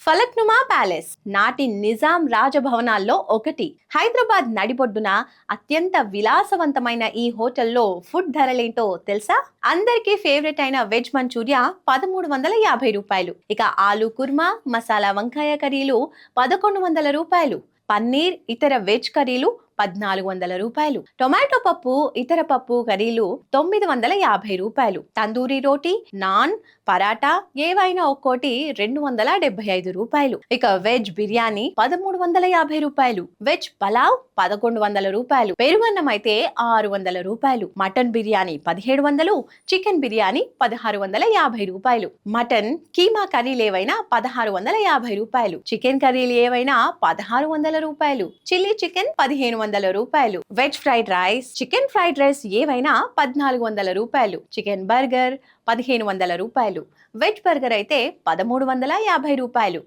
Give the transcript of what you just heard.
Falaknuma palace నాటి నిజాం రాజభవనాల్లో ఒకటి. హైదరాబాద్ నడిబొడ్డున అత్యంత విలాసవంతమైన ఈ హోటల్లో ఫుడ్ ధరలేంటో తెలుసా? అందరికీ ఫేవరెట్ అయిన వెజ్ మంచూరియా 1350 రూపాయలు. ఇక ఆలు కుర్మా, మసాలా వంకాయ కర్రీలు 1100 రూపాయలు. పన్నీర్ ఇతర వెజ్ కర్రీలు 1400 రూపాయలు. టొమాటో పప్పు ఇతర పప్పు కర్రీలు 950 రూపాయలు. తందూరి రోటీ, నాన్, పరాటా ఏవైనా ఒక్కోటి 275 రూపాయలు. ఇక వెజ్ బిర్యానీ 1350 రూపాయలు. వెజ్ పలావ్ 1100 రూపాయలు. పెరుగన్నం అయితే 600 రూపాయలు. మటన్ బిర్యానీ 1700, చికెన్ బిర్యానీ 1650 రూపాయలు. మటన్ కీమా కర్రీలు ఏవైనా 1650 రూపాయలు. చికెన్ కర్రీలు ఏవైనా 1600 రూపాయలు. చిల్లీ చికెన్ 1500 రూపాయలు. Veg fried rice, chicken fried rice ఏవైనా 1400 రూపాయలు. చికెన్ బర్గర్ 1500 రూపాయలు. వెజ్ బర్గర్ అయితే 1350 రూపాయలు.